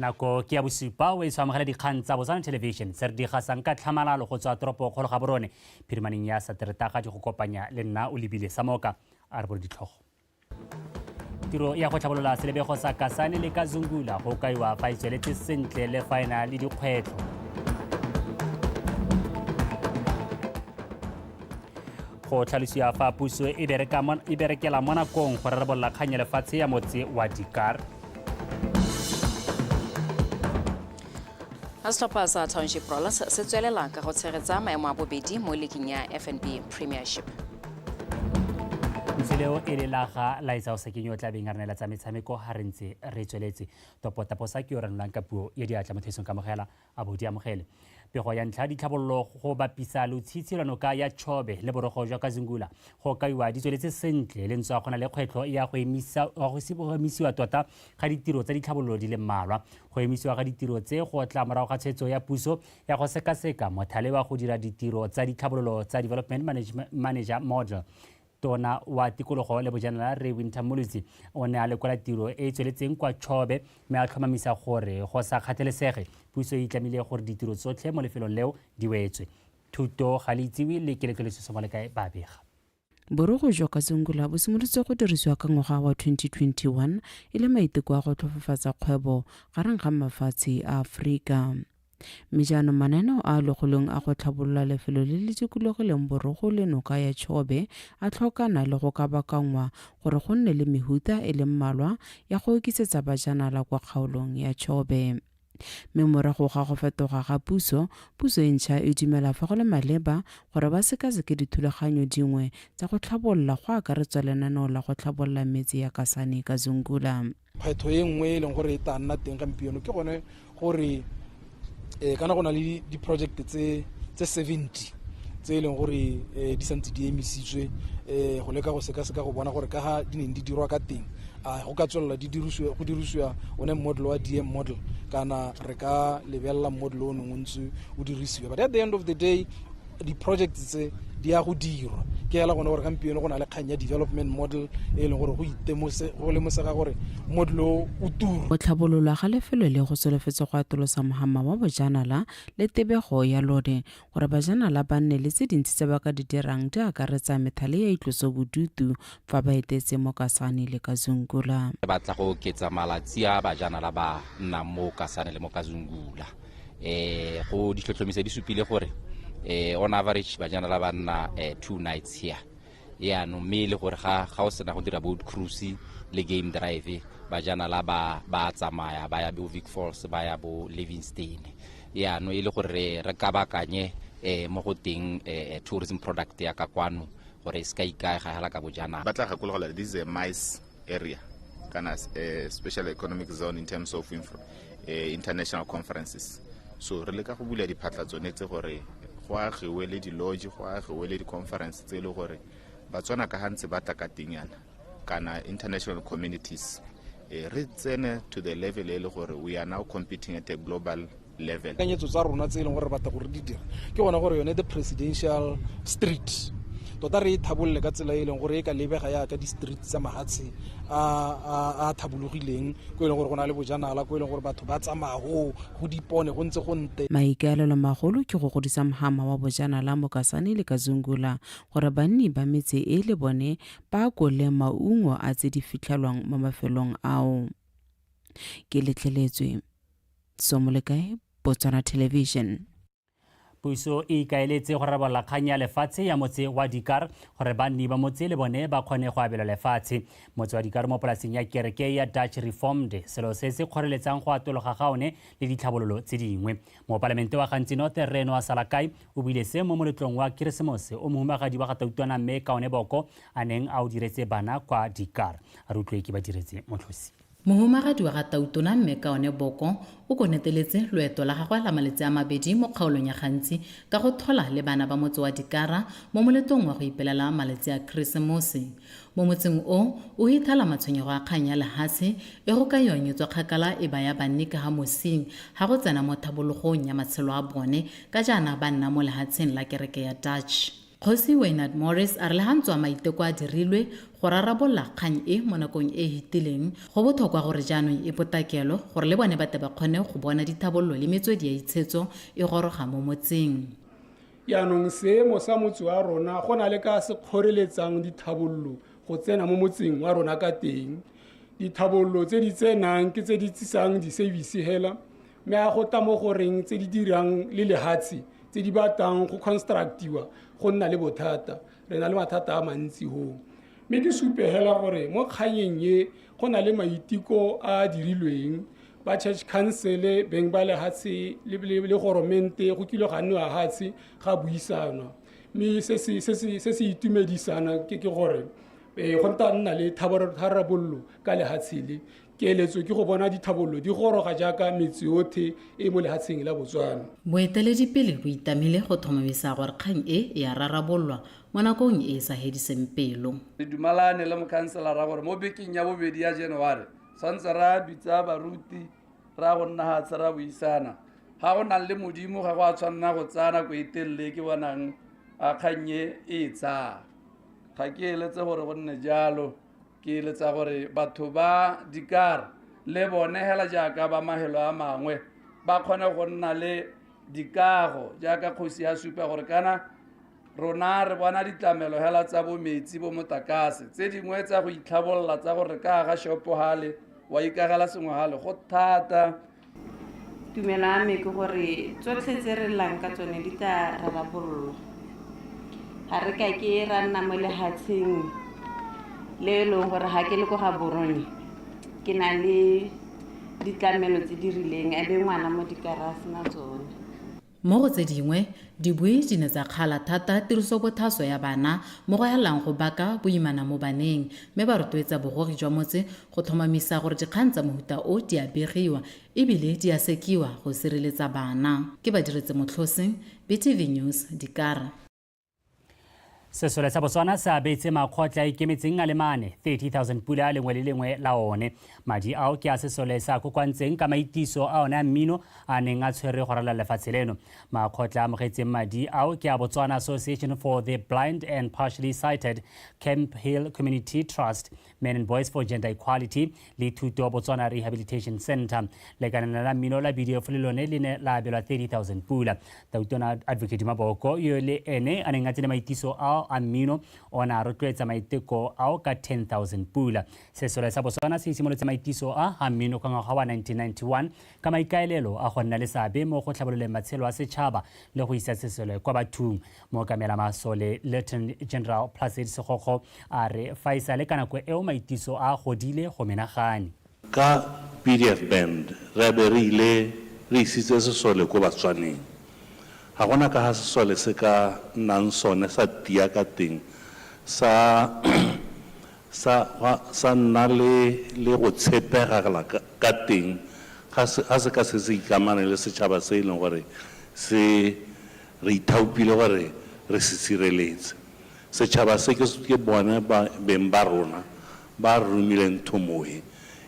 Nako ke ya bosupa o e tshwamogela dikgang tsa Botswana Television se re di gasang ka tlhamalalo go tswa toropo kgolo ga borone phirimaneng ya Sateretaga go kopanya le nna o lebile Samoka a re bole ditlhogo. Tiro ya go tlhabolola selebego sa Kasane le Kazungula go kaiwa fa e tsweletse sentle le faena le dikgwetlho. Go tlhalosiwa fa puso e berekela mo nakong go rarabolola kgang ya lefatshe ya motse wa Dikar. Setlhopha sa Township Rollers se tswelela ka go tshegetsa maemo a bobedi mo leagueng ya FNB Premiership. Seleo e le laga laetsa o sekenyo o tla beng a re neela tsa metshameko ga re ntse re tsweletse topotaposa ke o ranolang ka puo ya diatla mo thesong ka mogela a bodi amogele. Pego ya ntlha ditlhabololo go bapisa lotshitshilano ka ya Chobe le borogo jwa Kazungula go kaiwa di tsweletse sentle le ntse gona le kgwetlho ya go emisiwa tota ga ditiro tsa ditlhabololo di le mmalwa. Go emisiwa ga ditiro tse go tla morago ga tshwetso ya puso ya go sekaseka mothale wa go dira ditiro tsa ditlhabololo tsa Development Manager Model. Tona wa tikologo le bojanala re Winter Moluzi o ne a lekola tiro e tsweletseng kwa Chobe mme a tlhomamisa gore go sa kgathalesege puso e tlamile gore ditiro tsotlhe mo lefelong leo di wetswe. Thuto ga le itsewe le keletlo le sesomo le kae ba bega. Borogo jwa Kazungula bo simolotse go dirisiwa ka ngwaga wa 2021 e le maiteko a go tlhofofatsa kgwebo gareng ga mafatshe a Aforika. Mme jaanong mananeo a logolong a go tlhabolola lefelo le le dikologileng borogo le noka ya Chobe a tlhokana le go ka bakangwa gore go nne le mehuta e le mmalwa ya go okisetsa bajanala kwa kgaolong ya Chobe. Mme morago ga go fetoga ga puso e ntšha e dumela fa go le maleba gore ba sekaseke dithulaganyo dingwe tsa go tlhabolola go akaretswa lenaneo la go tlhabolola metsi ya Kasane Kazungula. Phetho e nngwe e leng gore e tla nna teng gampieno ke gone gore kana go na le di-project tse 70 tse e leng gore di santse di emisitswe go leka go sekaseka go bona gore ka ga di neng di dirwa ka teng go ka tswelela go dirisiwa one model wa DM model kana re ka lebelela model o neng o ntse o dirisiwa. But at the end of the day di-projects tse di ya go dirwa ke hela gone gore gampieno go na le kgang ya development model e leng gore go lemosega gore model o turu. Go tlhabolola ga lefelo le go solofetse go atolosa mohama wa bojanala le tebego ya lone gore bajanala ba nne le tse dintsi tse ba ka di dirang di akaretsa methale ya itlosobodutu fa ba etetse mo Kasane le Kazungula. Ba tla go oketsa malatsi a bajanala ba nna mo Kasane le mo Kazungula. Go ditlhotlhomiso di supile gore on average bajanala ba nna 2 nights here. No mme le gore ga o sena go dira boat cruise le game drive bajanala ba tsamaya ba ya bo Vic Falls ba ya bo Livingstone. No e le gore re ka bakanye mo go teng tourism product ya ka kwano gore e ska ikaega hela ka bojanala. Ba tla gakolola this is a MICE area kana special economic zone in terms of international conferences. So re leka go bula diphatla tsone tse gore go agiwe le di-lodge go agiwe le di-conference tse le gore batswana ka hantse ba takatingana kana international communities re tsene to the level e le gore we are now competing at a global level. Kanyetso tsa rona tse e leng gore re batla gore di dira ke gona gore yone the presidential street tota re thabolle ka tsela e leng gore e ka lebega ya ka di-street tsa mahatshe a thabologileng ko e leng gore go na le bojanala ko e leng gore batho ba tsamago go dipone go ntse go nte. Maikaelelo magolo ke go godisa mohama wa bojanala mo Kasane le Kazungula gore banni ba metse e le bone ba kole maungo a tse di fitlhelwang mo mafelong ao. Ke letleletswe Somolekae, Botswana Television. Puso e ikaeletse go rarabolola kgang ya lefatshe ya motse wa Dikar gore banni ba motse le bone ba kgone go abelwa lefatshe. Motse wa Dikar mo polaseng ya kereke ya Dutch Reformed selo se se kgoreletsang go atologa ga one le ditlhabololo tse dingwe. Mo palamente wa gantsi North Reno wa Salakai o buile se mo moletlong wa Keresemose o mohumagadi wa Gatautwana mme Kaone Boko a neng a o diretse bana kwa Dikar. A re utlwe ke ba diretse motlhosi. Mohumagadi wa Gatautona mme Kaone Boko o koneteletse loeto la gagwe la malatsi a mabedi mo kgaolong ya gantsi ka go thola le bana ba motse wa Dikara mo moletong wa go ipelela malatsi a Keresemose. Mo motseng o ithala matshwenyego a kgang ya lehatshe e go ka yonyetswa kgakala e baya banni ka ga mosing ga go tsena mo thabologong ya matshelo a bone ka jaana ba nna mo lehatsheng la kereke ya Dutch. Kgosi Waynard Morris a re le hantswa maiteko a dirilwe go rarabolla kgang e mo nakong e hitileng go botlhokwa gore jaanong e potakelo gore le bone bate ba kgone go bona dithabololo le metswedi ya itshetso e goroga mo motseng. Yaanong seemo sa motse wa rona go na le ka se kgoreletsang dithabololo go tsena mo motseng wa rona ka teng. Dithabololo tse di tsenang ke tse di tlisang di-service hela mme a go tamo goreng tse di dirang le lehatshe tse di batang go constructiwa go nna le bothata re na le mathata a mantsi ho mme ke supehela gore mo kganyeng ye go na le maiteko a dirilweng ba church council beng ba lehatshe le goromente go kile ga nwa hatshe ga buisana mme se se itumedisana ke gore go nta nna le tharabollo ka lehatshele ke eletso ke go bona dithabollo di goroga jaaka metsi yotlhe e mo lehatsheng la Botswana. Boeteledipele bo itamile go tlhomamisa gore kgang e ya rarabollwa mo nakong e sa hediseng pelo. Re dumalane le mokhanselara gore mo bekeng ya bobedi ya January santse ra bitsa baruti ra go nna hatshe ra buisana ga go na le modimo ga go a tshwanna go tsana go etelele ke bonang a kganye e tsa ga ke eletse gore go nne jalo ke eletsa gore batho ba dikara le bone hela jaaka ba mahelo a mangwe ba kgone go nna le dikago jaaka kgosi ya supa gore kana rona re bona ditlamelo hela tsa bo metsi bo motakase tse dingwe tsa go itlhabolla tsa gore ka ga shopo hale wa ikagela sengwe hale go thata. Tumelo ya me ke gore tsotlhe tse re llang ka tsone di tla rarabololwa ga re ka ke ra nna mo lehatsheng le leng gore ga ke le ko ga borone ke na le ditlamelo tse di rileng a be ngwana mo dikarase na tsone. Mo go tse dingwe dibui di ne tsa kgala thata tirisobothaso ya bana mo go helang go baka boimana mo baneng mme ba rotloetsa bogogi jwa motse go tlhomamisa gore dikgang tsa mohuta o di a begiwa ebile di a sekiwa go sireletsa bana. Ke badiretse motlhosi BTV News Dikara. Sesole sa Botswana se abetse makgotla a ikemetseng a le mane 30,000 pula lengwe le lengwe la one. Madi ao ke a sesole sa kokwantseng ka maitiso a one a mmino a neng a tshwere go rala lefatshe leno. Makgotla a amogetseng madi ao ke a Botswana Association for the Blind and Partially Sighted, Camp Hill Community Trust, Men and Boys for Gender Equality le Thuto Botswana Rehabilitation Center. Lekanana la mmino la BDF le lone le ne la abelwa 30,000 pula. Tautona Advocate Maboko yo le ene a neng a tsene maitiso ao a mmino ona rotloetsa maiteko ao ka 10,000 pula. Sesole sa Botswana se simolotse maitiso a mmino ka ngwaga wa 1991 ka maikaelelo a go nna le seabe mo go tlhabololeng matshelo a setšhaba le go isa sesole kwa bathong. Mookamela masole Lieutenant General Placid Sekgokgo a re fa isale ka nako eo maitiso a godile go menagane. Ka PDF band re be re ile re isitse sesole ko Batswaneng. Ga gona ka ha sesole se ka nnang sone sa tia ka teng sa nna le go tshepega ka teng ga se ka se ikamane le setšhaba se e leng gore se re ithaopile gore re se sireletse. Setšhaba se ke bone beng ba rona ba re romileng thomoe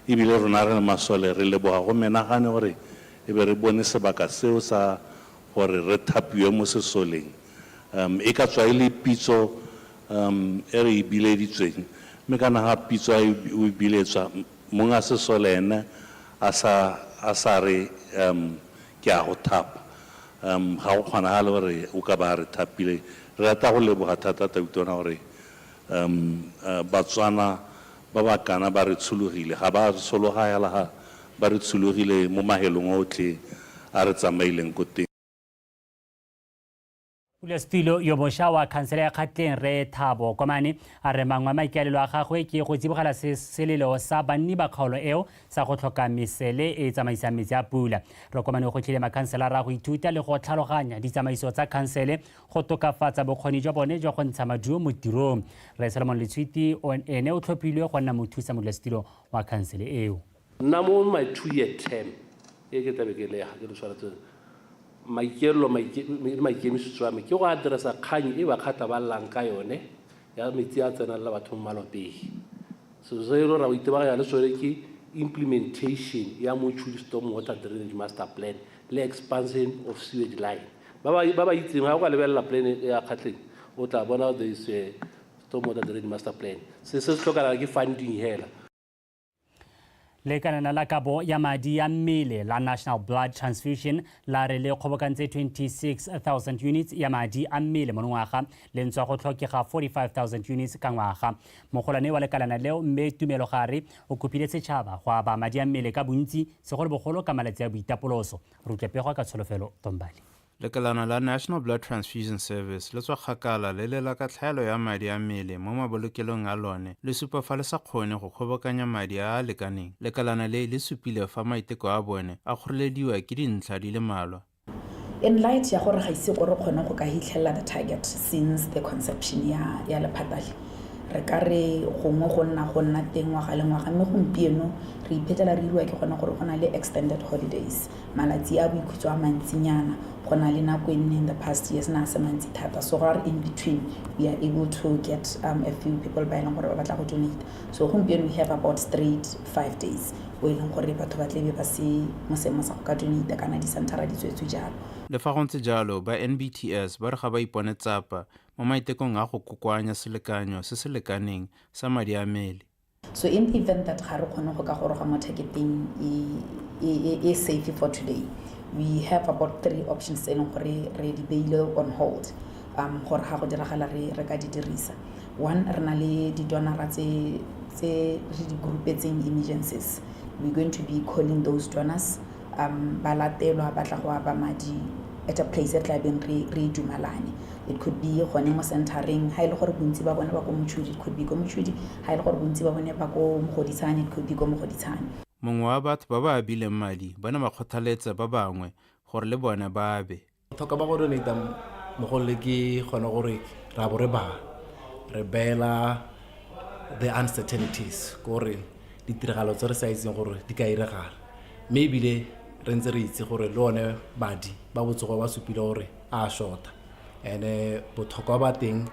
ebile rona re le masole re leboga go menagane gore e be re bone sebaka seo sa gore re thapiwe mo sesoleng. E ka tswa e le pitso e re e bileditsweng mme ka naga pitso a e biletswa monga sesole ene a sa re ke a go thapa ga go kgonagale gore o ka ba re thapile. Re rata go leboga thata tautona gore Batswana ba ba kana ba re tshologile ga ba sologela ba re tshologile mo mahelong otlhe a re tsamaileng ko teng. Stilo yo mošwa wa khansele ya Kgatleng Re Thabo Komane a re mangwe a maikaelelo a gagwe ke go tsibogela selelo sa banni ba kgaolo eo sa go tlhoka mesele e tsamaisang metsi a pula. Re Komane go tlhile makhanselara go ithuta le go tlhaloganya ditsamaiso tsa khansele go tokafatsa bokgoni jwa bone jwa go ntsha maduo mo tirong. Re Solomon Letshwiti ene o tlhophilwe go nna mothusa modulasetilo wa khansele eo. Nna mo my 2-year term e ke tabe ke le ga ke le tshwaretse maikelo maikemisetso a me ke go addressa kgang e ba kgata ba llang ka yone ya metsi a tsena la batho mo malopeng. So zero ra itebagela le sore ke implementation ya Mochudi Storm Water Drainage Master Plan le expansion of sewage line. Ba itseng ga go ka lebelela plan ya Kgatleng o tla bona there is a stormwater drainage master plan se tlhokana ke funding hela le kanana la kabo ya madi ya mmele la National Blood Transfusion la re le kgobokantse 26,000 units ya madi a mmele monongwaga le ntswa go tlhokega 45,000 units ka ngwaga mogolwane wa lekalana leo mme Tumelo Gare o kopile setšhaba go aba madi a mmele ka bontsi segolobogolo ka malatsi a boitapoloso rutlepego ka tsholofelo Tombali. Lekalana la National Blood Transfusion Service le tswa kgakala le lela ka tlhaelo ya madi a mmele mo mabolokelong a lone le supa fa le sa kgone go kgobokanya madi a a lekaneng. Lekalana le supile fa maiteko a bone a kgorelediwa ke dintlha di le mmalwa. In light ya gore ga ise gore kgone go ka hitlhela the target since the conception ya lephatale re ka re gongwe go nna teng ngwaga le ngwaga mme gompieno re iphetela re iriwa ke gona gore go na le extended holidays malatsi a boikhutso a mantsinyana go na le nako in the past years na se mantsi thata so gore in between we are able to get a few people ba ileng gore ba batla go donate so gompieno we have about straight 5 days o ileng gore batho ba tlebe ba se mo seemo sa go ka donate kana di santara di tswetswe jalo. Le fa go ntse jalo ba NBTS ba re ga ba ipone tsapa mo maitekong a go kokoanya selekanyo se se lekaneng sa madi a mmele. So in the event that ga re kgone go ka goroga mo targeting e safe for today, we have about 3 options tse leng gore re di beile on hold gore ga go diragala re ka di dirisa. One, re na le di donora tse re di groupetseng emergencies. We're going to be calling those donors ba latelwa ba tla go aba madi at a place e tla beng re dumalane. It could be gone mo centering ha ile gore bontsi ba bone ba go Motšhudi, it could be go Motšhudi ha ile gore bontsi ba bone ba go Mogoditshane, it could be go Mogoditshane. Mongwe wa batho ba ba abileng madi ba ne ba kgothaletsa ba bangwe gore le bone ba abe. Thoka ba go donate mo go le ke gone gore ra bo re beela the uncertainties gore ditiragalo tse re sa itseng gore di ka iregala mme ebile re ntse re itse gore le one badi ba botsogo ba supile gore a shota ene botlhokwa ba teng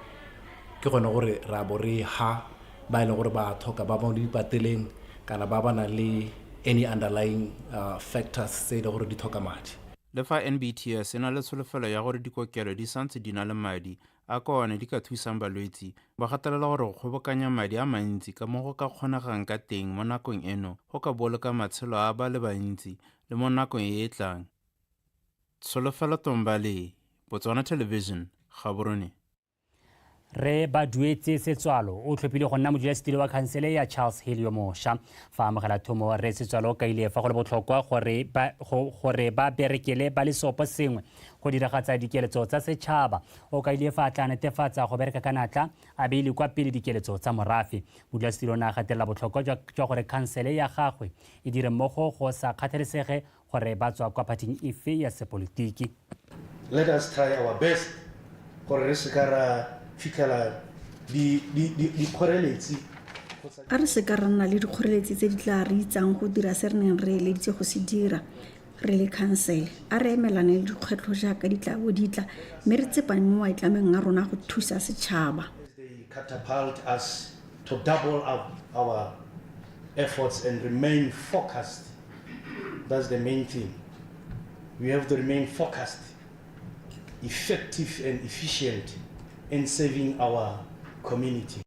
ke gone gore ra bo re ha ba ile gore ba thoka ba bang di pateleng kana ba bana le any underlying factors tse ile gore di thoka madi. Le fa NBTS ena le tsholofelo ya gore dikokelo di santse di na le madi a kone di ka thusang balwetsi ba gatelela gore go kgobokanya madi a mantsi ka mo go ka kgonegang ka teng mo nakong eno go ka boloka matshelo a ba le bantsi le mo nakong e e tlang. Tsholofelo Tombali, Botswana Television, Gaborone. Re ba duetse Setswalo o tlhophile go nna modulasetilo wa khansele ya Charles Hillier Mosha fa amogela thomo re Setswalo ka ile fa go le botlhokwa gore ba berekele ba lesopo sengwe go diragatsa dikeletso tsa setšhaba o ka ile fa tla netefatsa go bereka ka natla a beile kwa pele dikeletso tsa morafe modulasetilo na gatelela botlhokwa jwa gore khansele ya gagwe e dire mmogo go sa kgathalesege gore ba tswa kwa phathing efe ya sepolotiki. Let us try our best gore re se ka ra fikela dikgoreletsi a re se ka ra nna le dikgoreletsi tse di tla re itsang go dira se re neng re eleditse go se dira re le khansele a re emelane le dikgwetlho jaaka di tla bo di tla mme re tsepame mo maitlameng a rona go thusa setšhaba. Catapult us to double up our efforts and remain focused. That's the main thing. We have to remain focused, effective and efficient in serving our community.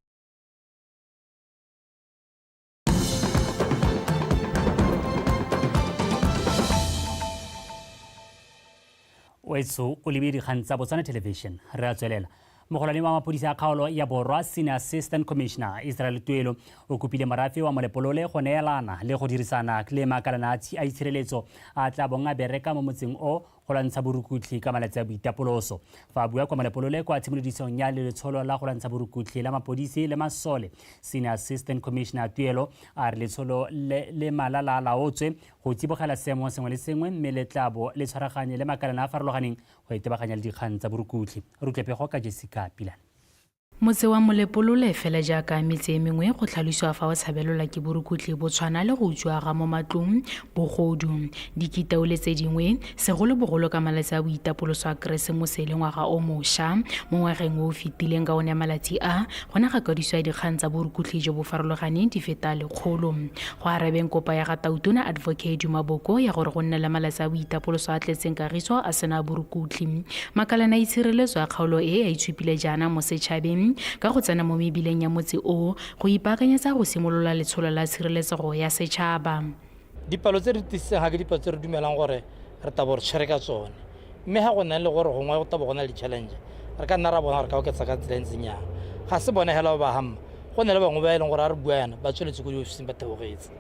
Oetso o lebile dikgang tsa Botswana Television re a tswelela. Mogolwane wa mapodisa a kgaolo ya Borwa Senior Assistant Commissioner Israel Tuelo o kopile morafe wa Molepolole go neelana le go dirisana le makalana a itshireletso a tla bong a bereka mo motseng o go lwantsha borukutli ka malatsi a boitapoloso fa a bua kwa Molepolole kwa tshimolodisong ya letsholo la go lwantsha borukutli la mapodisi le masole Senior Assistant Commissioner Tuelo a re letsholo le malala laotswe go tsibogela seemo sengwe le sengwe mme le tlabo le tshwaraganye le makalana a farologaneng go itebaganya le dikgang tsa borukutli. Rutlepego ka Jessica Pilan. motse wa Molepolole fela jaaka metse e mengwe go tlhalosiwa fa o tshabelelwa ke borukhutlhi bo tshwana le go utswaga mo matlong, bogodu, dikitaole tse dingwe segolobogolo ka malatsi a boitapoloso a Keresemose le ngwaga o mošwa mo ngwageng o o fetileng ka one malatsi a go ne ga kwadisiwa dikgang tsa borukhutlhi jo bo farologaneng di feta 100 go arabeng kopa ya ga Tautona Advocate Maboko ya gore go nne le malatsi a boitapoloso a tletseng kagiso a sena borukhutlhi. Makalana a itshireletso a kgaolo e a itshupile jaana mo setšhabeng ka go tsena mo mebileng ya motse o go ipaakanyetsa go simolola letsholo la tshireletsego ya setšhaba. Dipalo tse di tisitseng ga ke dipalo tse re dumelang gore re tabo re tšhere ka tsone, mme ga go nna le gore gongwe go tabo go na le di-challenge re ka nna ra bona gore ka oketsa ka tsela ntsinyana ga se bone hela ba hamma go ne le bangwe ba e leng gore a re bua yana ba tsweletse ko diofising ba tebogetse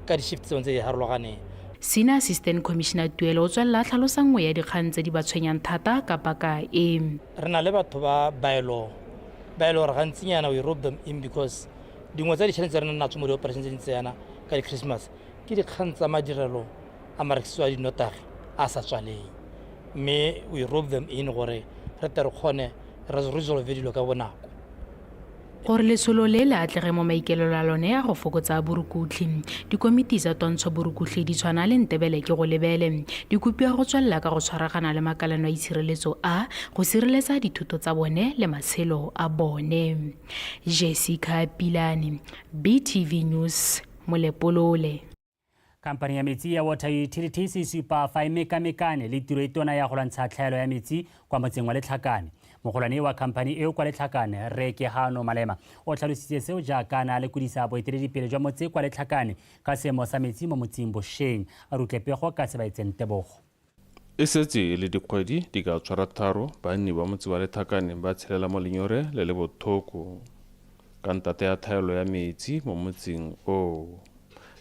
ka di-shift tseo tse di harologaneng. Senior Assistant Commissioner Tuelo o tswelela tlhalosa nngwe ya dikgang tse di ba tshwenyang thata ka paka e. Re na le batho ba baelo gore gantsinyana we rope them in because dingwe tsa di-challenge tse re nna natso mo di-operation tse dintse yana ka di-Christmas ke dikgang tsa madirelo a marekiso a dinotagi a sa tswaleng, mme we rope them in gore re tle re kgone re resolve dilo ka bonako. Gore lesolo le le atlege mo maikaelelo a lone ya go fokotsa borukhutlhi, dikomiti tsa twantsho borukhutlhi di tshwana le Ntebele ke go lebele di kopiwa go tswelela ka go tshwaragana le makalano a itshireletso a go sireletsa dithoto tsa bone le matshelo a bone. Jessica Pilane, BTV News, Molepolole. Kampani ya metsi ya Water Utilities e supa fa e mekamekane le tiro e tona ya go lwantsha tlhaelo ya metsi kwa motseng wa Letlhakane. Mogolwane wa kampani eo kwa Letlhakane Rekehano Malema o tlhalositse seo jaaka na le kudisa boeteledipele jwa motse kwa Letlhakane ka seemo sa metsi mo motseng Bosheng. A rutle pego ka se ba itseng Tebogo. E setse le dikgwedi di ka tshwara tharo banni ba motse wa Letlhakane ba tshelela mo lenyore le le bothoko ka ntate ya thaelo ya metsi mo motseng o.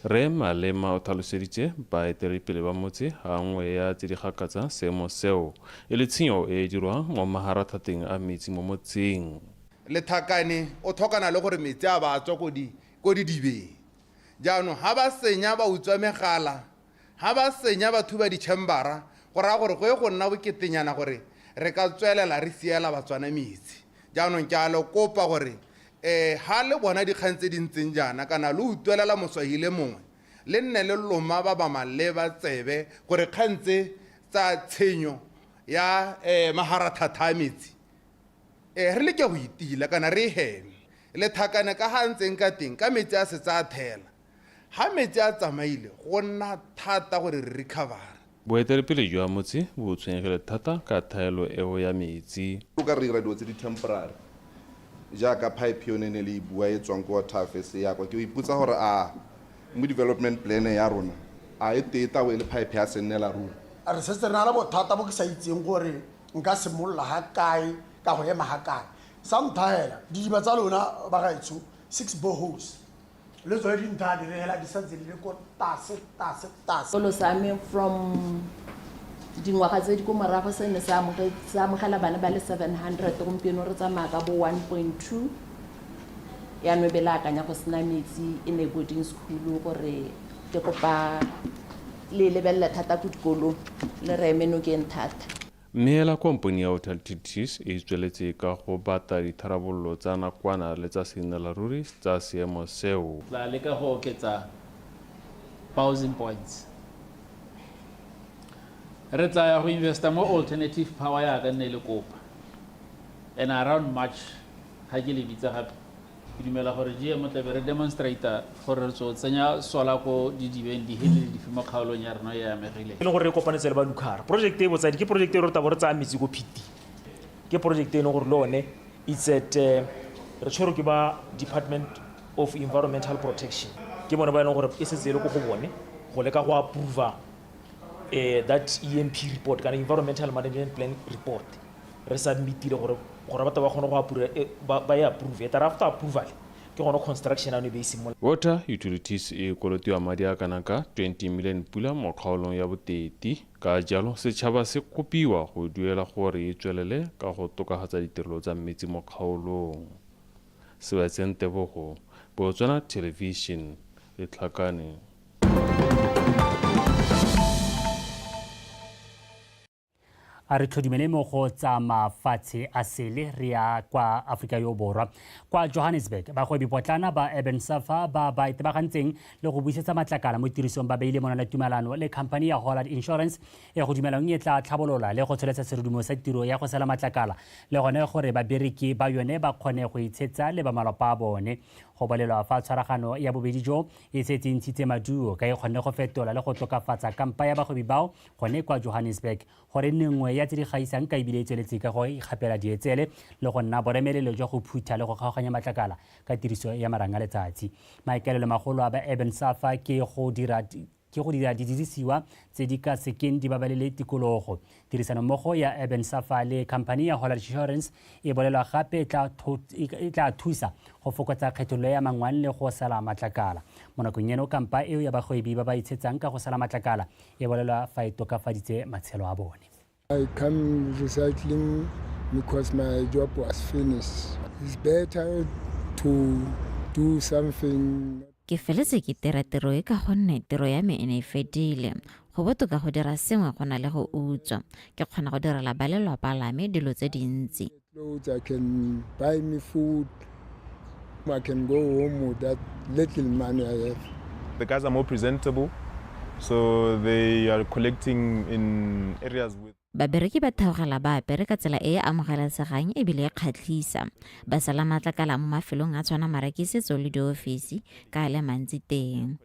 Re Malema o tlhaloseditse baeteledipele ba motse gangwe ya tse di gakatsa seemo seo e le tshenyo e dirwang mo maharathateng a metsi mo motseng. Letlhakane o tlhokana le gore metsi a ba tswa ko didibeng jaanong ga ba senya ba utswa megala, ga ba senya batho ba di-chambera go raya gore go ye go nna boketenyana gore re ka tswelela re siela batswana metsi. Jaanong ke a le kopa gore ha le bona dikgang tse di ntseng jaana kana le utlwelela moswahile mongwe le nne le loma ba ba maleba tsebe gore kgang tse tsa tshenyo ya maharathatha a metsi re leke go itila kana re heme. Letlhakane ka ga ntseng ka teng ka metsi a setse a thela, ga metsi a tsamaile go nna thata gore re recover. Boeteledipele jwa motse bo tshwenyegile thata ka thaelo eo ya metsi. O ka re dira dilo tse di temporary jaaka pipe yone ne le bua e tswang ko Waterfase ya kwa ke iputsa gore a mo development plan ya rona a e teta we le pipe ya senela rona a re setse re na le bothata bo ke sa itseng gore nka simolola ha kae ka go ema ha kae sa nthahela didiba tsa lona ba gaetsho 6 boreholes le tsone di ntha di rehela di santse le ko tase. Solo same from dingwaga tse di ko morago se ne sa amogela bana ba le 700 gompieno re tsamaya ka bo 1.2 yaanong be le akanya go sena metsi e ne boarding school gore ke kopa le lebelela thata ko dikolong le re eme nokeng thata. Mme la kompani ya Water Utilities e tsweletse ka go bata ditharabololo tsa nakwana le tsa senelaruri tsa seemo seo. La leka go oketsa 1000 points. Re tla ya go investa mo alternative power ya ka nne le kopa, and around March ga ke le bitsa gape ke dumela gore GM tla be re demonstrata gore re tsenya sola ko didibeng di hele di fimo kgaolong ya rena ya amegile. E le gore re kopanetse le ba Lukhara project e botsadi ke project e re tabo re tsa metsi go phiti ke project e no gore le one it's at re tshwere ke ba Department of Environmental Protection ke bona ba ene gore e setse le go go bone go leka go approve that EMP report kana environmental management plan report re submitile gore batho ba kgone go ba ya approve et after approval ke gona construction ane be simolola. Water Utilities e kolotiwa madi a kana ka 20 million pula mo kgaolong ya boteti ka jalo setšhaba se kopiwa go duela gore e tswelele ka go tokafatsa ditirelo tsa metsi mo kgaolong. Sebatseng Tebogo, Botswana Television, Letlhakane. a re tlhodimele mo go tsa mafatshe a sele re ya kwa Afrika yo borwa kwa Johannesburg bagwebi potlana ba Urban Safa ba itebagantseng le go buisetsa matlakala mo tirisong ba beile monana tumelano le company ya Holland Insurance e go dumelang e tla tlhabolola le go tsholetsa serudumo sa tiro ya go sala matlakala le gone gore babereki ba yone ba kgone go itshetsa le ba malapa a bone go bolelwa fa tshwaragano ya bobedi jo e setse ntshitse maduo ka e kgonne go fetola le go tokafatsa kampa ya bagwebi bao gone kwa Johannesburg gore nngwe ya tse di gaisang ka ebile e tsweletse ka go ikgapela dietsele le go nna boremelelo jwa go phutha le go kgaoganya matlakala ka tiriso ya marang a letsatsi maikaelelo magolo a ba Urban Safa ke go dira didirisiwa tse di ka sekeng di babalele tikologo tirisano mmogo ya Urban Safa le company ya Holland Insurance e bolelwa gape e tla thusa go fokotsa kgethololo ya mangwane le go sala matlakala mo nakong eno kampa eo ya bagwebi ba ba itshetsang ka go sala matlakala e bolelwa fa e tokafaditse matshelo a bone. I come recycling because my job was finished. It's better to do something. Ke feletse ke tiro e ka gonne tiro ya me e ne e fedile go botoka go dira sengwe go na le go utswa ke kgona go direla ba lelapa la me dilo tse dintsi. I can buy me food. I can go home with that little money I have. The guys are more presentable, so they are collecting in areas with babereki ba theogela ba apere ka tsela e e amogelesegang e bile e kgatlhisa ba sala matlakala mo mafelong a tshwana marekisetso le diofisi ka le mantsi teng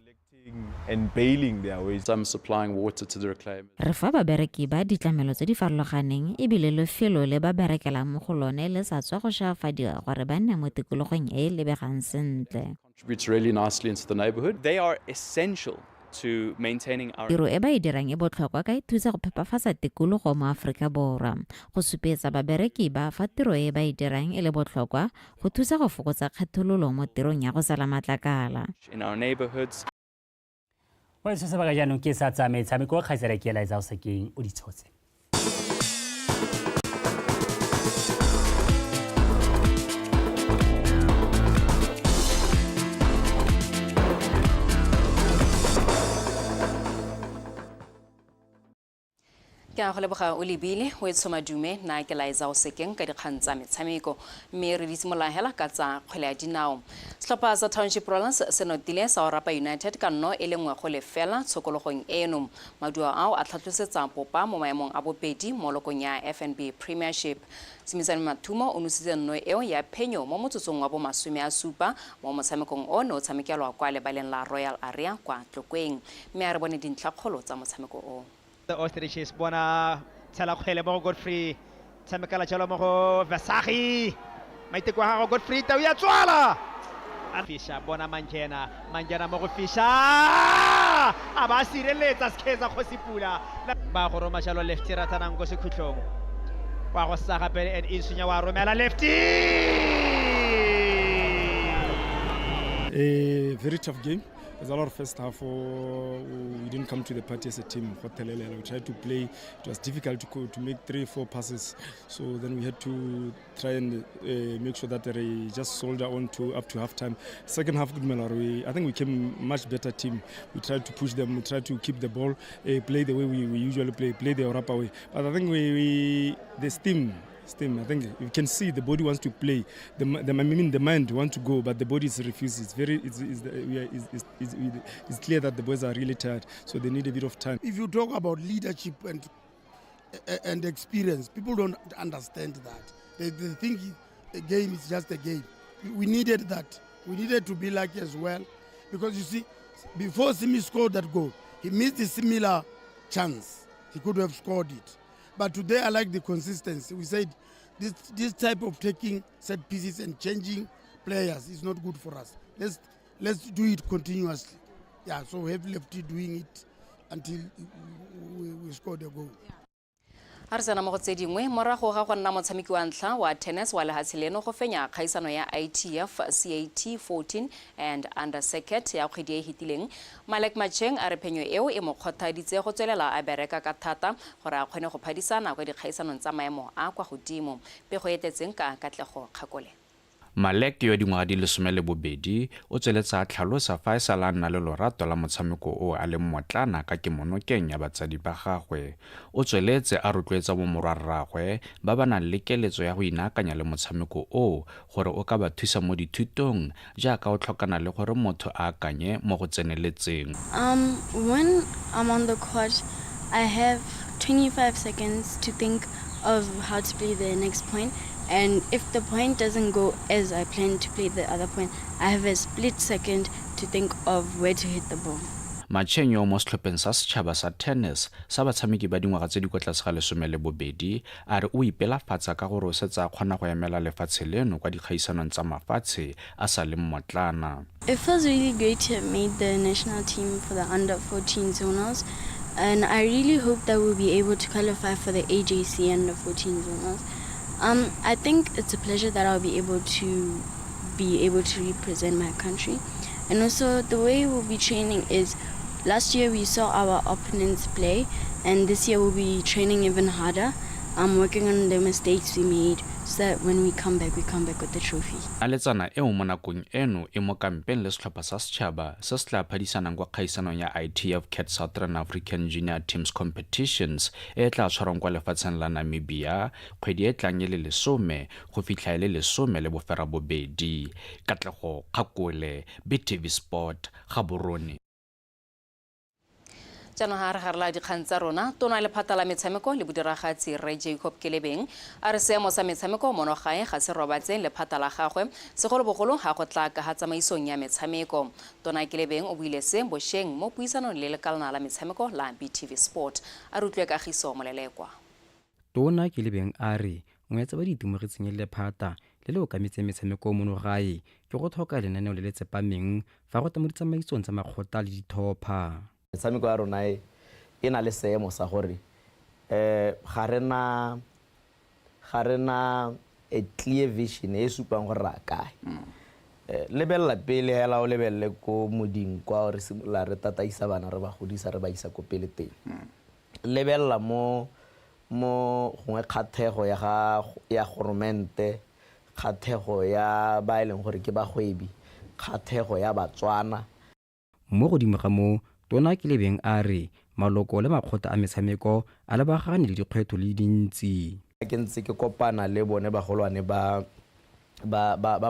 and bailing their ways. Some supplying water to the reclaim. Re fa babereki ba ditlamelo tse di farologaneng e bile lefelo le ba berekela mo go lone le sa tswa go shafadiwa gore ba nne mo tikologong e e lebegang sentle. Contributes really nicely into the neighborhood. They are essential to maintaining our tiro e ba e dirang e botlhokwa ka e thusa go phepafatsa tikologo mo Afrika Borwa go supetsa babereki ba fa tiro e ba e dirang e le botlhokwa go thusa go fokotsa kgethololo mo tirong ya go sala matlakala in our neighborhoods. Wa se ba ga jaanong ke sa tsa metshameko kgaisela ke la itsa sekeng o di tshotse. Ke a go leboga o lebile o etso madume na ke la itsa o sekeng ka dikgang tsa metshameko mme re di simola hela ka tsa kgwele ya dinao setlhopha sa Township Rollers se notile sa Orapa United ka nno e lengwe go lefela tshokologong eno maduo ao a tlhatlosetsa popa mo maemong a bobedi mo lokong ya FNB Premiership Simisane Mathumo o nositse nno eo ya phenyo mo motsotsong wa bo 17 mo motshamekong ono o tshamekelwa kwa lebaleng la Royal Area kwa Tlokweng mme a re bone dintlakgolo tsa motshameko o The Ostriches bona tshela kgwele mo Godfrey tshamekela jalo mo go Versagi maiteko ha go Godfrey tau ya tswala Fisha bona Manjena mo go Fisha a ba sireletsa skeza go sipula ba go roma jalo lefty ratana go se khutlong wa go sa gape en Isunya wa romela lefty A very tough game. There's a lot of first half. We didn't come to the party as a team. We tried to play. It was difficult to make 3-4 passes. So then we had to try and make sure that they just soldier on to up to halftime. Second half, I think we came much better team. We tried to push them. We tried to keep the ball, play the way we usually play the Orapa way. But I think the team. I think you can see the body wants to play. The mind wants to go, but the body refuses. It's clear that the boys are really tired, so they need a bit of time. If you talk about leadership and experience, people don't understand that. They think a game is just a game. We needed that. We needed to be lucky as well, because you see, before Simi scored that goal, he missed a similar chance. He could have scored it. But today I like the consistency. We said this type of taking set pieces and changing players is not good for us. Let's do it continuously. Yeah, so we have Lefty doing it until we score the goal. Arsana mo tse dingwe morago ga go nna motshameki wa ntlha wa tennis wa lehatshe leno go fenya kgaisano ya ITF CAT 14 and under circuit ya kgwedi e hitileng Malek Macheng a re phenyo eo e mo kgothaditse go tswelela a bereka ka thata gore a kgone go phadisana kwa dikgaisanong tsa maemo a kwa godimo pe go etetseng ka katlego kgakole Malek yo dingwaga di 12 o tsweletsa a tlhalosa fa e sala a nna le lorato la motshameko o a le mmotlana ka kemonokeng ya batsadi ba gagwe. O tsweletse a rotloetsa bomorwa rragwe ba ba nang le keletso ya go inaakanya le motshameko o gore o ka ba thusa mo dithutong jaaka o tlhokana le gore motho a akanye mo go tseneletseng. When I'm on the court, I have 25 seconds to think of how to play the next point. And if the point doesn't go as I plan to play the other point, I have a split second to think of where to hit the ball. Matšhenyo mo setlhopheng sa setšhaba sa tennis sa batshameki ba dingwaga tse di kwa tlase ga 12 a re o ipelafatsa ka gore o setse a kgona go emela lefatshe leno kwa dikgaisanong tsa mafatshe a sa le mmotlana. It feels really great to have made the national team for the under 14 zonals, and I really hope that we'll be able to qualify for the AJC under 14 zonals. I think it's a pleasure that I'll be able to represent my country. And also the way we'll be training is, last year we saw our opponents play, and this year we'll be training even harder. I'm working on the mistakes we made so that when we come back with the trophy. Aletsana eo mo nakong eno e mo kampeng le setlhopha sa setšhaba se se tla phadisanang kwa kgaisanong ya ITF CAT Southern African Junior Teams Competitions e tla tshwarwang kwa lefatsheng la Namibia kgwedi e tlang le 10 go fitlha le 10 le bofera bobedi. Katlego Kgakole, BTV Sport, Gaborone. Jaanong ha re garela dikgang tsa rona, tona le phata la metshameko le bodiragatsi Ray Jacob Kelebeng a re seemo sa metshameko mono gae ga se robatse le phata la gagwe segolobogolo ga go tla ka ga tsamaisong ya metshameko. Tona Kelebeng o buile se bošeng mo puisanong le lekalana la metshameko la BTV Sport a rutlwe Kagiso Molelekwa. Tona Kelebeng a re ngwetsa ba ditumogetseng le phata le le o kametseng metshameko mono gae ke go tlhoka lenaneo le le tsepameng fa go tla mo ditsamaisong tsa makgotla le dithopa. Metshameko ya rona e na le seemo sa gore ga rena a clear vision e supang gore ra kae. Lebelela pele hela o lebelele ko moding kwa re simolola re tataisa bana re ba godisa re ba isa ko pele teng. Lebelela mo gongwe kgathego ya goromente, kgathego ya ba e leng gore ke bagwebi, kgathego ya Batswana. Mo godimo ga mo Tona Kelebeng a re maloko le makgotla a metshameko a lebagane le dikgwetlho le dintsi. Ke ntse ke kopana le bone bagolwane ba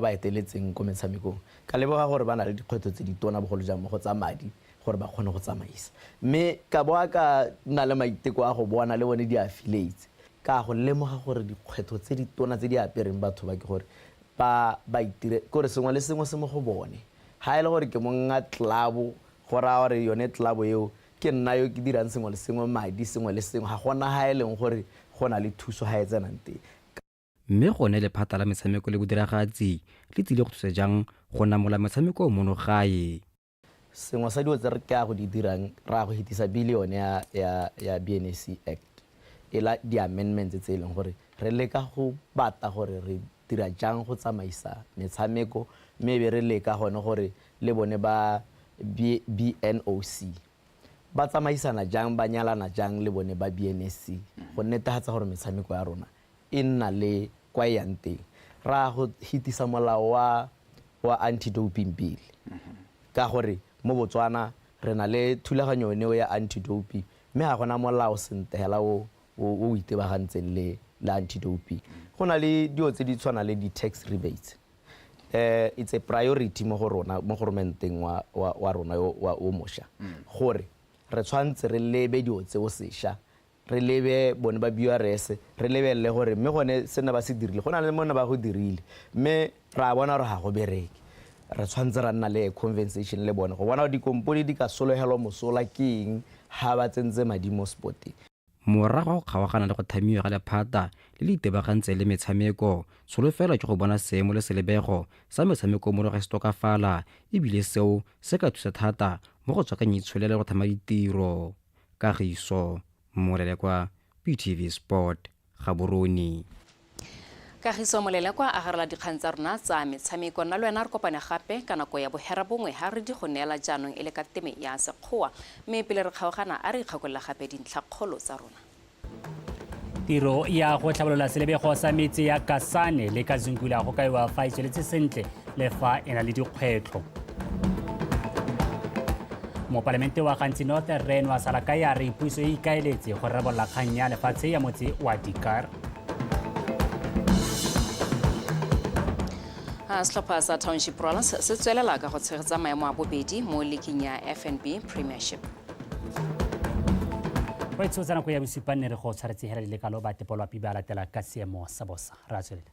eteletseng ko metshamekong ka leboga gore ba na le dikgwetlho tse di tona bogolo jang mo go tsa madi gore ba kgone go tsamaisa, mme ka boa ka nna le maiteko a go bona le bone di-affiliates ka go lemoga gore dikgwetlho tse di tona tse di apereng batho ba ke gore ba itire gore sengwe le sengwe se mo go bone. Ha e le gore ke monga club gore a re yone club eo ke nna yo ke dirang sengwe le sengwe madi sengwe le sengwe ga gona ha e leng gore go na le thuso ha e tsenang teng. Mme gone le phata la metshameko le bodiragatsi le tsile go thusa jang go namola metshameko mono gae. Sengwe sa dilo tse re ka go di dirang ra go hitisa bilione ya BNC Act e la di-amendments tse e leng gore re leka go bata gore re dira jang go tsamaisa metshameko, mme be re leka gone gore le bone ba BNOC ba tsamaisana jang ba nyalana jang le bone ba BNSC go netefatsa gore metshameko ya rona e nna le kwa yang teng. Ra go hitisa molao wa anti-doping bill ka gore mo Botswana re na le thulaganyo eno ya anti-doping, mme ga gona molao sentegela o itebagantseng le anti-doping. Go na le dilo tse di tshwana le di-tax rebates. It's a priority mo go rona mo governmenteng wa rona o mosha gore re tshwantse re lebe dio tse o sesha, re lebe bone ba BRS, re lebelle gore mme gone sena ba se dirile gona le mona ba go dirile, mme ra bona re ga go bereke. Re tshwantse ra nna le conversation le bone go bona di komponi di ka sologelo mosola keng ha ba tsentse madi mo sporting. Morago go kgawagana le go thamiwa ga lephata le le itebagantse le metshameko solofela ke go bona seemo le selebego sa metshameko mo re se tokafala ebile seo se ka thusa thata mo go tswakanya itsholele go thama ditiro. Kagiso Molelekwa, BTV Sport, Gaborone. Kagiso Molelekwa a garela dikgang tsa rona tsa metshameko nna le wena re kopane gape ka nako ya bohera bongwe ha re di go neela jaanong e le ka teme ya sekgowa, mme pele re kgaogana a re ikgakolela gape dintlhakgolo tsa rona. tiro ya go tlhabolola selebego sa metsi ya Kasane le Kazungula go kaiwa fa e tsweletse sentle le fa e na le dikgwetlho. Mopalamente wa Gantsi North Rand wa sala ka ya re puso e ikaeletse go rarabolla kgang ya lefatshe ya motse wa Dikar. Setlhopha sa Township Province se tswelela ka go tshegetsa maemo a bobedi mo leagueng ya FNB Premiership. Go itsotsa nako ya bosupa nne re go tshwaretse hela dilekalo ba tepolwa pibe a latela ka seemo sa bosa. Re a tswelela.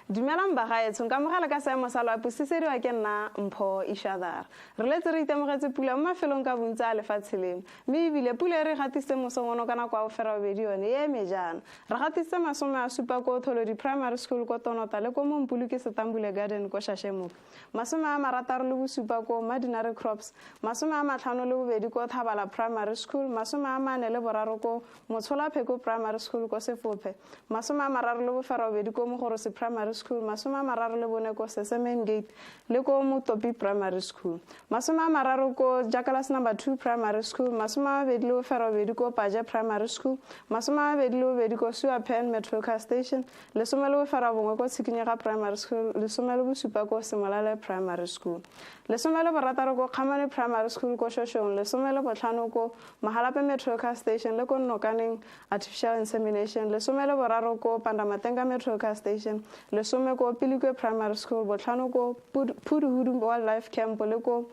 Dumelang bagaetsho ka mogala ka seemo sa loapi se seriwa ke nna Mpho Ishadar. Re letse re itemogetse pula mo mafelong ka bontsi a lefatshe leno mme ebile pula e re gatise mosongono ka nako ya bofera bobedi yone e eme jaana. Re gatise 70 ko Tholodi Primary School ko Tonota le ko Mompulu ke Setambule Garden ko Shashemuka, 67 ko Madinary Crops, 52 ko Thabala Primary School, 43 ko Motshola Pheko Primary School ko Sefophe, 32 ko Mogorosi Primary School, 34 ko Sesemen Gate le ko Mutopi Primary School, 30 ko Jakalas number 2 Primary School, 22 ko Paja Primary School, 22 ko Suapen Metro Car Station, le 11 ko Tsikinyega Primary School, le 17 ko Semolale Primary School, le 16 ko Khamane Primary School ko Shoshong, le 15 ko Mahalape Metro Car Station le ko Nokaneng Artificial Insemination, le 13 ko Pandamatenga Metro Car Station, le 10 ko Pilikwe Primary School, botlhano ko Puduhudu Wildlife Camp le ko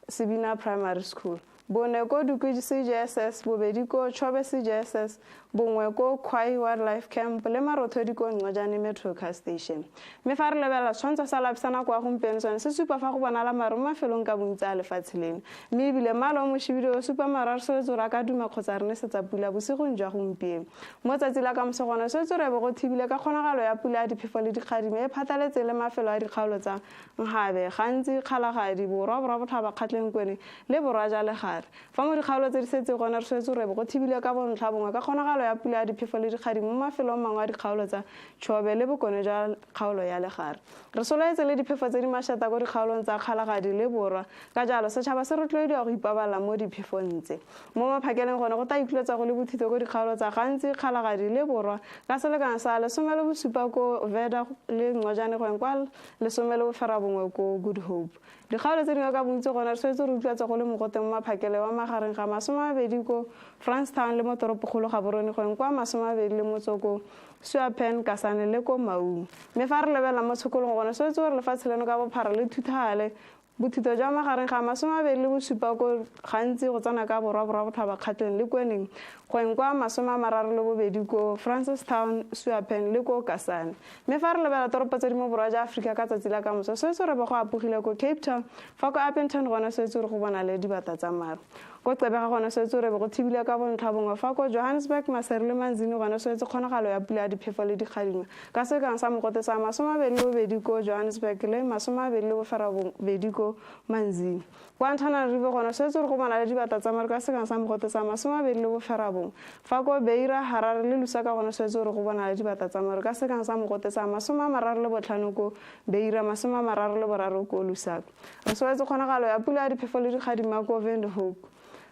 Sibina Primary School, bone ko Dukuji CJSS, bobedi ko Chobe CJSS, bongwe ko Kwai Wildlife Camp le marothodi ko Ngojane Metro Car Station. Me fa re lebela tshwantsho sa lapsana kwa gompieno sone se supa fa go bonala maru mafelong ka bontsi a lefatshe leno mme ebile mmala o moshibidi o supa marar se tsora ka duma kgotsa re ne setsa pula bosigong jwa gompieno. Mo tsatsi la ka mosegona se tsore be go thibile ka kgonagalo ya pula ya diphefo le dikgadime e phathaletse le mafelo a dikgaolo tsa Ngabe, Gantsi, Kgalagadi, Borwa Botlhaba Kgatlengkwene le Borwa Jalegare. Fa mo dikgaolo tse di setse gona re se tsore be go thibile ka bontlha bongwe ka kgonagalo ya pula ya diphefo le dikgadime mo mafelong mangwe a dikgaolo tsa Chobe le bokone jwa kgaolo ya Legare. Re solaetse le diphefo tse di mašata ko dikgaolong tsa Kgalagadi le Borwa ka jalo setšhaba se rotloediwa go ipabala mo diphefong tse. Mo maphakeleng gone go ta itlwetsa go le bothito ko dikgaolo tsa Gantsi, Kgalagadi le Borwa ka selekano sa 17 ko Veda le Ngojane go kwa 11 ko Good Hope. Dikgaolo tse dingwe ka bontsi gone re swetse re utlwetsa go le mogote mo maphakele wa magareng ga 20 ko Frankstown le mo toropokgolo ga Borone go kwa 20 le motsoko Suapen Kasane le ko Maung. Me fa re lebela mo tshokolong gone swetse re lefatshe leno ka bophara le thuthale bothito jwa magareng ga 27 ko Gantsi go tsana ka Borwa Botlhaba Kgatleng le Kweneng go kwa 32 ko Francistown, Suapen le ko Kasane. Me fa re lebela toropo tse di mo Borwa jwa Afrika ka tsatsi la ka moso swetse re be go apogile ko Cape Town fa ko Upington gone swetse re go bona le dibata tsa maru. Ko Xebega gone swetse re be go thibile ka bontlha bongwe fa ko Johannesburg, Maseru le Manzini gone swetse kgonagalo ya pula ya diphefo le dikgadime ka sekang sa mogote sa 22 ko Johannesburg le 22 ko Manzini. Kwa Antananarivo gone swetse re go bona le dibata tsa maru ka sekang sa mogote sa 22 fa ko Beira, Harare le Lusaka gone swetse re go bona le dibata tsa maru ka sekang sa mogote sa 35 ko Beira, 33 ko Lusaka. Re swetse kgonagalo ya pula ya diphefo le dikgadime ko Windhoek.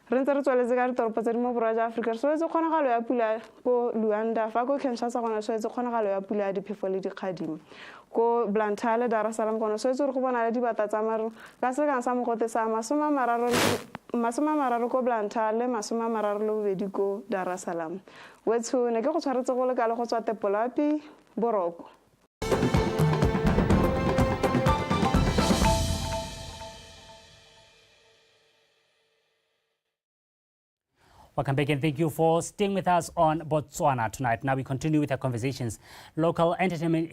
Re ntse re tsweletse ka ditoropo tse di mo Borwa jwa Afrika re swetse kgonagalo ya pula ko Luanda fa ko Kinshasa gone swetse kgonagalo ya pula ya diphefo le dikgadime. Ko Blantyre, Dar es Salaam gone swetse re go bona le dibata tsa maru ka sekang sa mogote sa 30 ko Blantyre le 32 ko Dar es Salaam. Wetsho ne ke go tshwaretse go lekale go tswa Tepolapi Boroko. Welcome back and thank you for staying with us on Botswana tonight. Now we continue with our conversations. Local entertainment